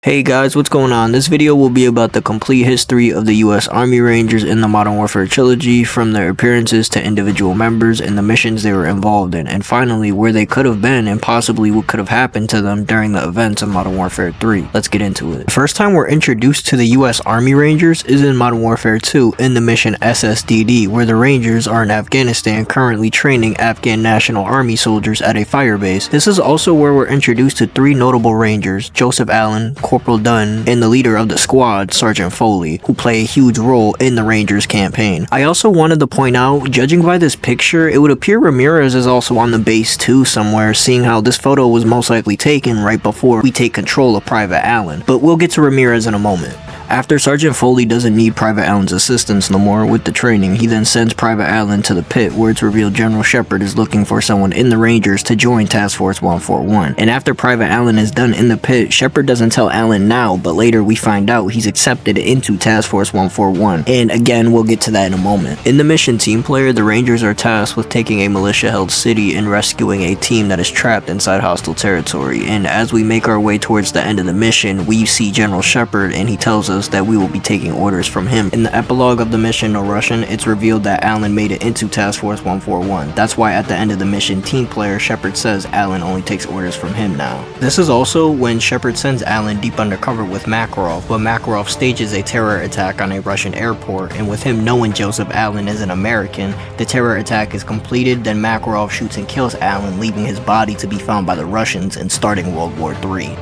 Hey guys, what's going on? This video will be about the complete history of the US Army Rangers in the Modern Warfare trilogy, from their appearances to individual members and the missions they were involved in, and finally where they could have been and possibly what could have happened to them during the events of Modern Warfare 3. Let's get into it. The first time we're introduced to the US Army Rangers is in Modern Warfare 2 in the mission SSDD, where the Rangers are in Afghanistan currently training Afghan National Army soldiers at a firebase. This is also where we're introduced to three notable Rangers, Joseph Allen, Corporal Dunn, and the leader of the squad, Sergeant Foley, who play a huge role in the Rangers campaign. I also wanted to point out, judging by this picture, it would appear Ramirez is also on the base too somewhere, seeing how this photo was most likely taken right before we take control of Private Allen, but we'll get to Ramirez in a moment. After Sergeant Foley doesn't need Private Allen's assistance no more with the training, he then sends Private Allen to the pit, where it's revealed General Shepard is looking for someone in the Rangers to join Task Force 141. And after Private Allen is done in the pit, Shepard doesn't tell Allen now, but later we find out he's accepted into Task Force 141. And again, we'll get to that in a moment. In the mission Team Player, the Rangers are tasked with taking a militia-held city and rescuing a team that is trapped inside hostile territory. And as we make our way towards the end of the mission, we see General Shepard, and he tells us that we will be taking orders from him. In the epilogue of the mission No Russian, it's revealed that Allen made it into Task Force 141. That's why at the end of the mission Team Player, Shepard says Allen only takes orders from him now. This is also when Shepard sends Allen deep undercover with Makarov, but Makarov stages a terror attack on a Russian airport, and with him knowing Joseph Allen is an American, the terror attack is completed. Then Makarov shoots and kills Allen, leaving his body to be found by the Russians and starting World War III.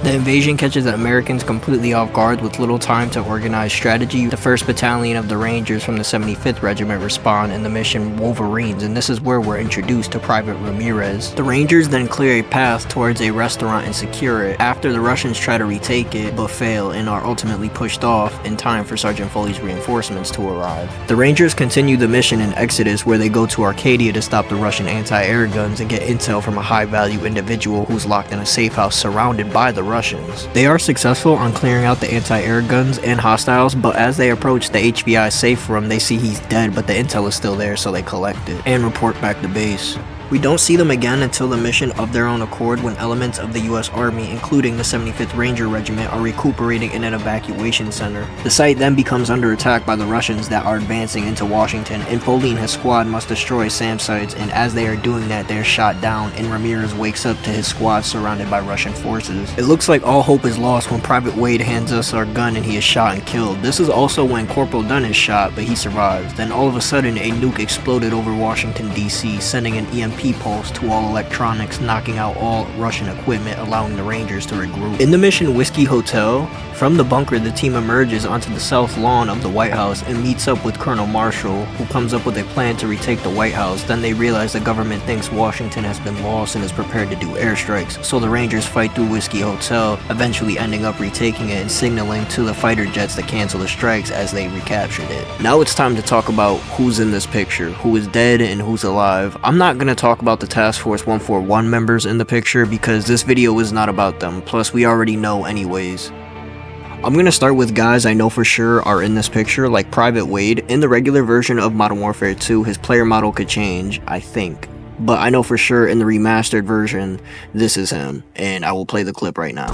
The invasion catches the Americans completely off guard with little time to organize strategy. The 1st Battalion of the Rangers from the 75th Regiment respond in the mission Wolverines, and this is where we're introduced to Private Ramirez. The Rangers then clear a path towards a restaurant and secure it, after the Russians try to retake it but fail and are ultimately pushed off in time for Sergeant Foley's reinforcements to arrive. The Rangers continue the mission in Exodus, where they go to Arcadia to stop the Russian anti-air guns and get intel from a high-value individual who's locked in a safe house surrounded by the Russians. They are successful on clearing out the anti-air guns and hostiles, but as they approach the HVI safe room, they see he's dead, but the intel is still there, so they collect it and report back to base. We don't see them again until the mission Of Their Own Accord, when elements of the US Army, including the 75th Ranger Regiment, are recuperating in an evacuation center. The site then becomes under attack by the Russians that are advancing into Washington, and Foley and his squad must destroy SAM sites, and as they are doing that, they are shot down, and Ramirez wakes up to his squad surrounded by Russian forces. It looks like all hope is lost when Private Wade hands us our gun and he is shot and killed. This is also when Corporal Dunn is shot, but he survives. Then all of a sudden, a nuke exploded over Washington, D.C., sending an EMP pulse to all electronics, knocking out all Russian equipment, allowing the Rangers to regroup. In the mission Whiskey Hotel, from the bunker, the team emerges onto the south lawn of the White House and meets up with Colonel Marshall, who comes up with a plan to retake the White House. Then they realize the government thinks Washington has been lost and is prepared to do airstrikes, so the Rangers fight through Whiskey Hotel, eventually ending up retaking it and signaling to the fighter jets to cancel the strikes as they recaptured it. Now it's time to talk about who's in this picture, who is dead and who's alive. I'm not going to talk about the Task Force 141 members in the picture because this video is not about them, plus we already know anyways. I'm gonna start with guys I know for sure are in this picture, like Private Wade. In the regular version of Modern Warfare 2, his player model could change, I think. But I know for sure in the remastered version, this is him, and I will play the clip right now.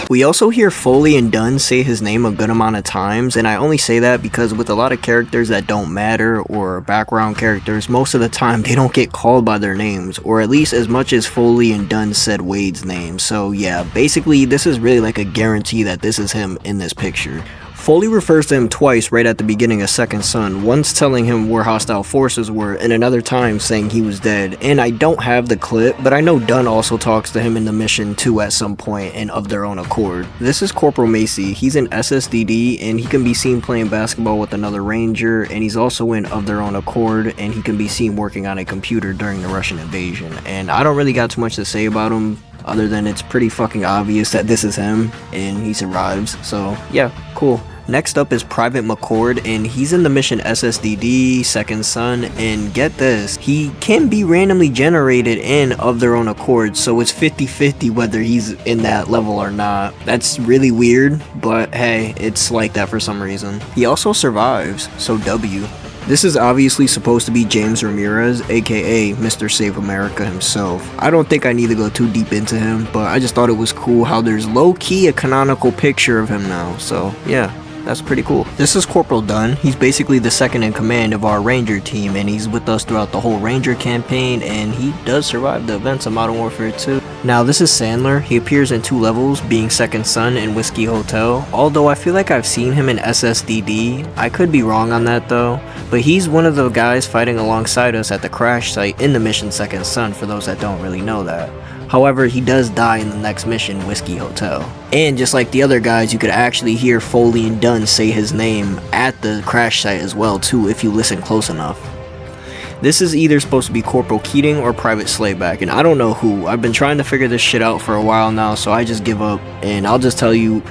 We also hear Foley and Dunn say his name a good amount of times, and I only say that because with a lot of characters that don't matter or background characters, most of the time they don't get called by their names, or at least as much as Foley and Dunn said Wade's name. So yeah, basically this is really like a guarantee that this is him in this picture. Foley refers to him twice right at the beginning of Second Son, once telling him where hostile forces were and another time saying he was dead. And I don't have the clip, but I know Dunn also talks to him in the mission too at some point and Of Their Own Accord. This is Corporal Macy. He's in SSDD and he can be seen playing basketball with another Ranger, and he's also in Of Their Own Accord, and he can be seen working on a computer during the Russian invasion. And I don't really got too much to say about him, other than it's pretty fucking obvious that this is him and he survives. So yeah, cool. Next up is Private McCord, and he's in the mission SSDD, Second Son, and get this, he can be randomly generated in Of Their Own Accord, so it's 50-50 whether he's in that level or not. That's really weird, but hey, it's like that for some reason. He also survives, so W. This is obviously supposed to be James Ramirez, aka Mr. Save America himself. I don't think I need to go too deep into him, but I just thought it was cool how there's low-key a canonical picture of him now, so yeah. That's pretty cool. This is Corporal Dunn. He's basically the second in command of our Ranger team, and he's with us throughout the whole Ranger campaign, and he does survive the events of Modern Warfare 2. Now this is Sandler. He appears in 2 levels, being Second Son in Whiskey Hotel, although I feel like I've seen him in SSDD. I could be wrong on that though, but he's one of the guys fighting alongside us at the crash site in the mission Second Son, for those that don't really know that. However, he does die in the next mission, Whiskey Hotel. And just like the other guys, you could actually hear Foley and Dunn say his name at the crash site as well too, if you listen close enough. This is either supposed to be Corporal Keating or Private Slayback, and I don't know who. I've been trying to figure this shit out for a while now, so I just give up, and I'll just tell you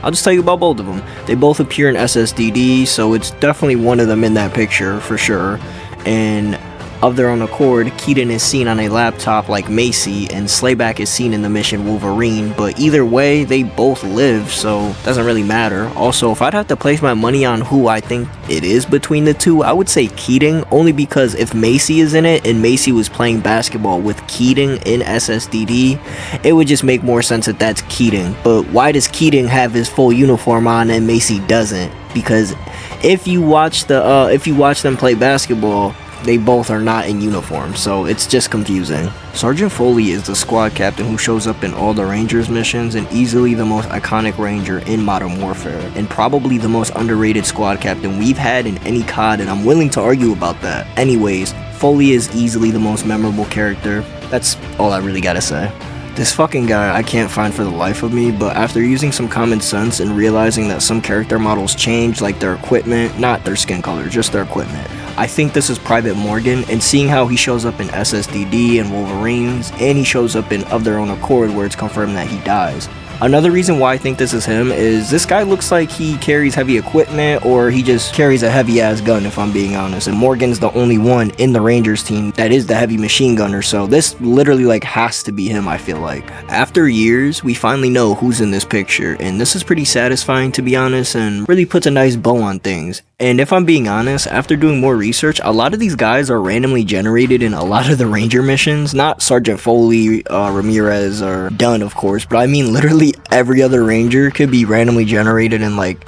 about both of them. They both appear in SSDD, so it's definitely one of them in that picture for sure. And of their own accord, Keaton is seen on a laptop like Macy, and Slayback is seen in the mission Wolverine, but either way, they both live, so it doesn't really matter. Also, if I'd have to place my money on who I think it is between the two, I would say Keating, only because if Macy is in it, and Macy was playing basketball with Keating in SSDD, it would just make more sense that that's Keating. But why does Keating have his full uniform on and Macy doesn't? Because if you watch them play basketball, they both are not in uniform, so it's just confusing. Sergeant Foley is the squad captain who shows up in all the Rangers missions, and easily the most iconic Ranger in Modern Warfare, and probably the most underrated squad captain we've had in any COD, and I'm willing to argue about that. Anyways, Foley is easily the most memorable character. That's all I really gotta say. This fucking guy I can't find for the life of me, but after using some common sense and realizing that some character models change, like their equipment, not their skin color, just their equipment, I think this is Private Morgan, and seeing how he shows up in SSDD and Wolverines, and he shows up in Of Their Own Accord where it's confirmed that he dies. Another reason why I think this is him is this guy looks like he carries heavy equipment, or he just carries a heavy ass gun, if I'm being honest, and Morgan's the only one in the Rangers team that is the heavy machine gunner, so this literally like has to be him, I feel like. After years, we finally know who's in this picture, and this is pretty satisfying to be honest, and really puts a nice bow on things. And if I'm being honest, after doing more research, a lot of these guys are randomly generated in a lot of the Ranger missions. Not Sergeant Foley, Ramirez, or Dunn, of course, but I mean literally every other Ranger could be randomly generated in like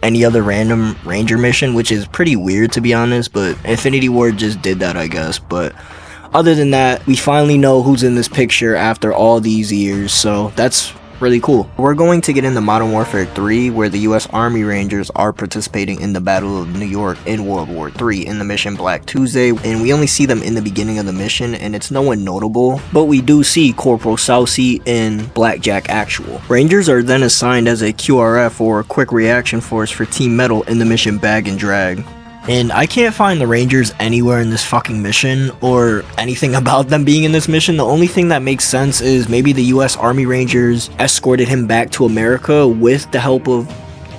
any other random Ranger mission, which is pretty weird to be honest, but Infinity Ward just did that, I guess. But other than that, we finally know who's in this picture after all these years, so that's really cool. We're going to get into Modern Warfare 3, where the US Army Rangers are participating in the Battle of New York in World War 3 in the mission Black Tuesday, and we only see them in the beginning of the mission, and it's no one notable, but we do see Corporal Southsea in Blackjack Actual. Rangers are then assigned as a QRF, or Quick Reaction Force, for Team Metal in the mission Bag and Drag. And I can't find the Rangers anywhere in this fucking mission, or anything about them being in this mission. The only thing that makes sense is maybe the US Army Rangers escorted him back to America with the help of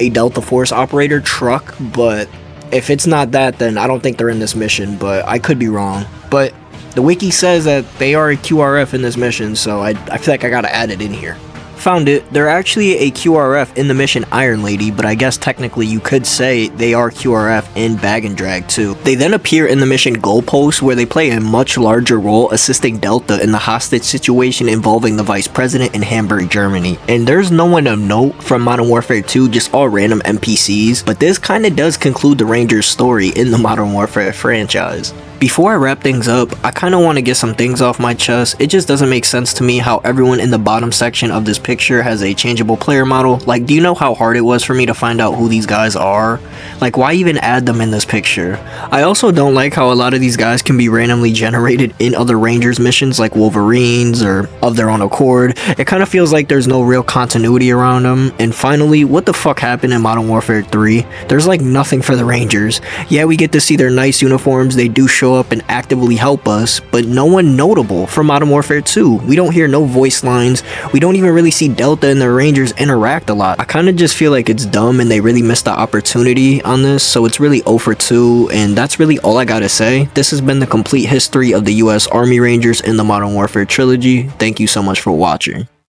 a Delta Force operator truck, but if it's not that, then I don't think they're in this mission, but I could be wrong. But the wiki says that they are a QRF in this mission, so I feel like I gotta add it in here. Found it. They're actually a QRF in the mission Iron Lady, but I guess technically you could say they are QRF in Bag and Drag too. They then appear in the mission Goalpost, where they play a much larger role assisting Delta in the hostage situation involving the Vice President in Hamburg, Germany. And there's no one of note from Modern Warfare 2, just all random NPCs, but this kinda does conclude the Rangers story in the Modern Warfare franchise. Before I wrap things up, I kinda wanna get some things off my chest. It just doesn't make sense to me how everyone in the bottom section of this picture has a changeable player model. Like, do you know how hard it was for me to find out who these guys are? Like, why even add them in this picture? I also don't like how a lot of these guys can be randomly generated in other Rangers missions like Wolverines or Of Their Own Accord. It kinda feels like there's no real continuity around them. And finally, what the fuck happened in Modern Warfare 3? There's like nothing for the Rangers. Yeah, we get to see their nice uniforms, they do show up and actively help us, but no one notable from Modern Warfare 2. We don't hear no voice lines, we don't even really see Delta and the Rangers interact a lot. I kind of just feel like it's dumb and they really missed the opportunity on this, so it's really 0 for 2, and that's really all I gotta say. This has been the complete history of the US Army Rangers in the Modern Warfare trilogy. Thank you so much for watching.